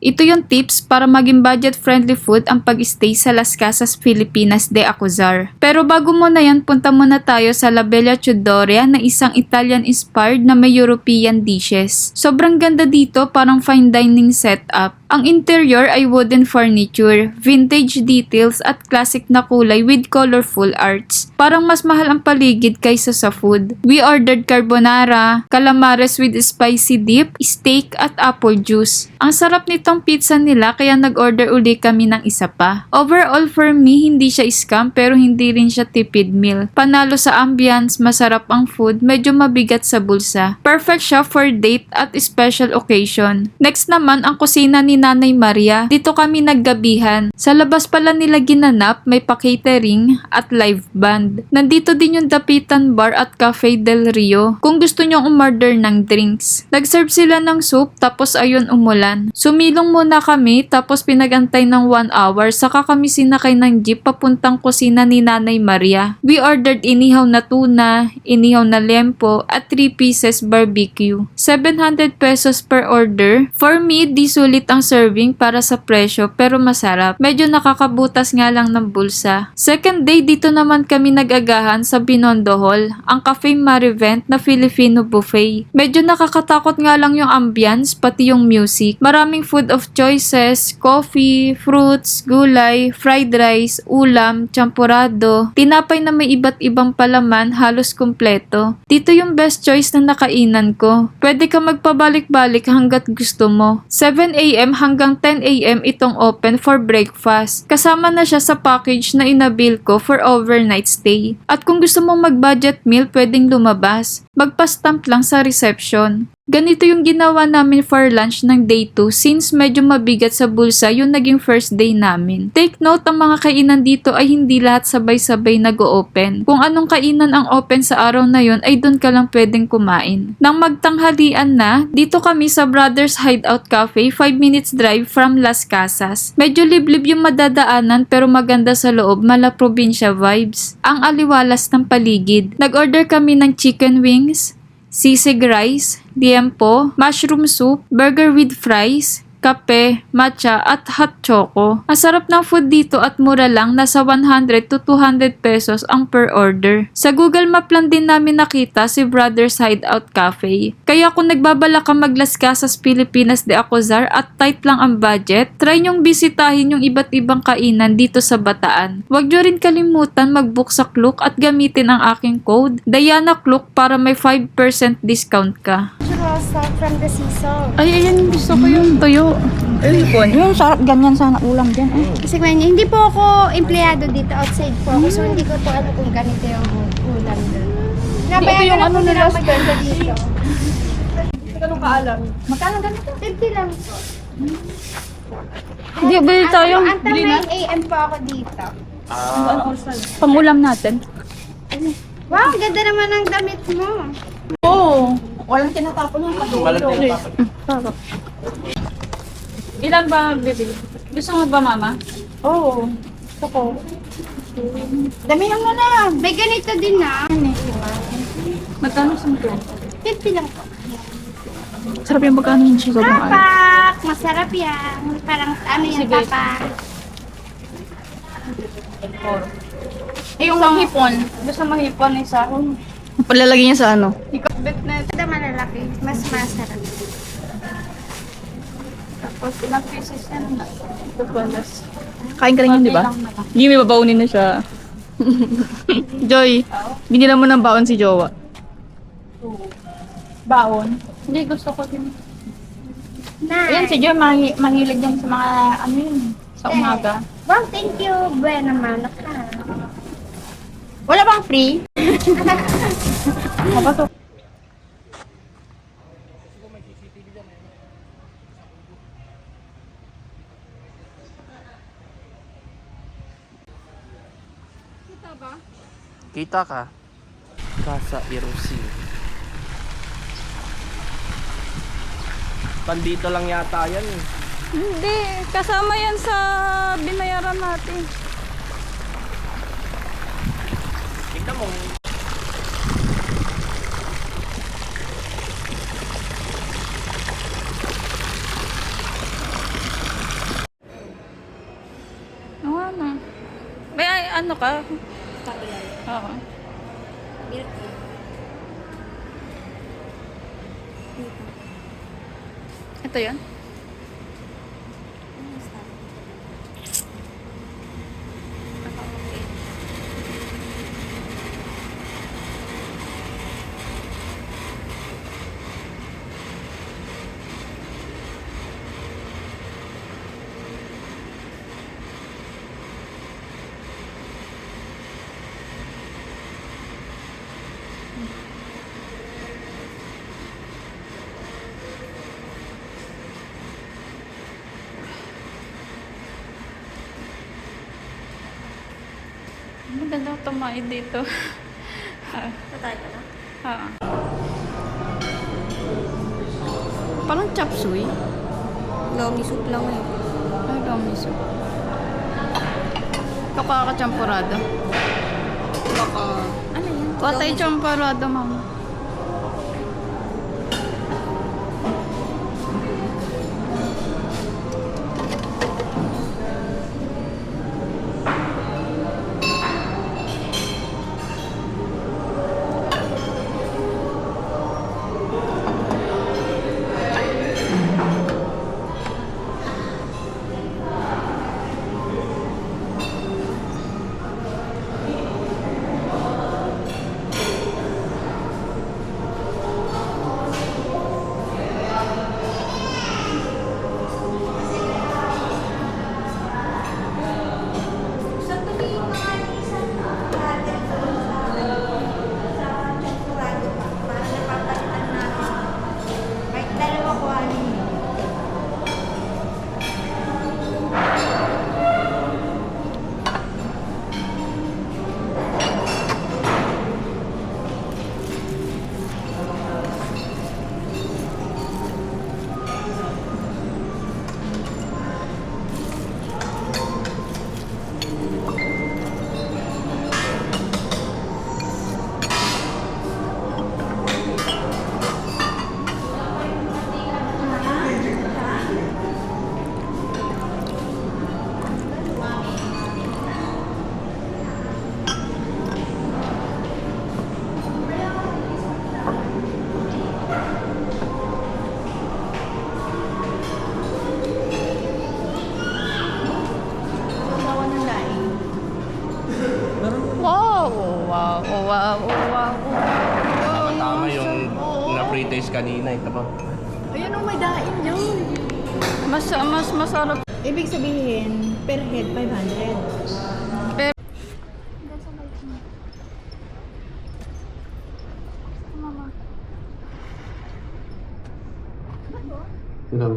Ito yung tips para maging budget-friendly food ang pag-stay sa Las Casas, Filipinas de Acuzar. Pero bago muna yan, punta muna tayo sa La Bella Chudoria na isang Italian-inspired na may European dishes. Sobrang ganda dito, parang fine dining setup. Ang interior ay wooden furniture, vintage details at classic na kulay with colorful arts. Parang mas mahal ang paligid kaysa sa food. We ordered carbonara, calamares with spicy dip, steak at apple juice. Ang sarap nitong pizza nila kaya nag-order uli kami ng isa pa. Overall for me, hindi siya scam pero hindi rin siya tipid meal. Panalo sa ambience, masarap ang food, medyo mabigat sa bulsa. Perfect siya for date at special occasion. Next naman ang kusina ni Nanay Maria. Dito kami naggabihan. Sa labas pala nila ginanap, may pa-catering at live band. Nandito din yung Dapitan Bar at Cafe del Rio kung gusto nyong umorder ng drinks. Nag-serve sila ng soup tapos ayun umulan. Sumilong muna kami tapos pinagantay ng 1 hour saka kami sinakay ng jeep papuntang kusina ni Nanay Maria. We ordered inihaw na tuna, inihaw na lempo at 3 pieces barbecue. 700 pesos per order. For me, di sulit ang serving para sa presyo pero masarap. Medyo nakakabutas nga lang ng bulsa. Second day dito naman kami nag-agahan sa Binondo Hall, ang Cafe Marivent na Filipino buffet. Medyo nakakatakot nga lang yung ambience pati yung music. Maraming food of choices, coffee, fruits, gulay, fried rice, ulam, champurado, tinapay na may iba't ibang palaman, halos kumpleto. Dito yung best choice na nakainan ko. Pwede ka magpabalik-balik hanggat gusto mo. 7 a.m. hanggang 10 a.m. itong open for breakfast. Kasama na siya sa package na inabil ko for overnight stay. At kung gusto mong mag-budget meal, pwedeng lumabas. Magpa-stamp lang sa reception. Ganito yung ginawa namin for lunch ng day 2 since medyo mabigat sa bulsa yung naging first day namin. Take note, ang mga kainan dito ay hindi lahat sabay-sabay nag-o-open. Kung anong kainan ang open sa araw na yon ay doon ka lang pwedeng kumain. Nang magtanghalian na, dito kami sa Brothers Hideout Cafe, 5 minutes drive from Las Casas. Medyo liblib yung madadaanan pero maganda sa loob, mala probinsya vibes. Ang aliwalas ng paligid. Nag-order kami ng chicken wings, sisig rice, liempo, mushroom soup, burger with fries, kape, matcha at hot choco. Ang sarap ng food dito at mura lang, nasa 100 to 200 pesos ang per order. Sa Google Map lang din namin nakita si Brothers Hideout Cafe. Kaya kung nagbabala ka mag-Las Casas, Filipinas de Acuzar at tight lang ang budget, try nyong bisitahin yung iba't ibang kainan dito sa Bataan. Huwag nyo rin kalimutan mag-book sa Klook at gamitin ang aking code, Diana Klook, para may 5% discount ka. Rosa from the season. Ay, ayan, gusto ko yung tuyo. Yung sarap ganyan sana ulam dyan. Kasi kanya, hindi po ako empleyado dito, outside po ako. So hindi ko po alam kung ganito yung ulam doon. Ito yung ano nila maganda dito. Ganun kaalam. Magkano ganito? 50 lang po. Hindi, bili tayo. Antang 9 a.m. po ako dito. Pamulam natin. Wow, ang ganda naman ng damit mo. Oo. Walang tinatapon yung kadulo. Ilan ba bibili? Gusto mo ba, mama? Oo. Gusto ko. Damihan mo na. May ganito din na. Magkano sa mga? 50 lang po. Sarap yung magkano yung cheese. Tapak! Masarap yan. Parang ano yung Sige. tapak. Eh, yung hipon. Gusto mo hipon isa. Palalagay niya sa ano? Ikabit na. Ito malalaki. Mas masarap. Tapos ilang pieces yan. Ito palas. Kain ka rin yun, di ba? Hindi, may babaunin na siya. Joy, binila mo ng baon si Jowa. Baon. Hindi, gusto ko din. Ayan, Nice. si Joy, mahilig yan sa mga ano yun. Sa umaga. Wow, thank you. Buena mano ka. Wala bang free? Mabato. Kita ka? Casa Irosi. Pandito lang yata yan eh. Hindi, kasama yan sa binayaran natin. Tignan mo. ano ka? Strawberry. Oo. Milk tea. Ito yun? Ano yung strawberry? Maganda tumaid dito. Tatay ka na? Oo. Parang chop suey. Lomi soup lang eh. Ay, gamiso. Ito kakachampurado. Baka... Ano yan? Patay champurado, mama. Wow! Wow! Wow! Wow! Wow! Tama yung na-pre-taste kanina. Ito ba? Ayun o, may daing yun. Mas masarap. Ibig sabihin, per head, 500. Pero Yun lang.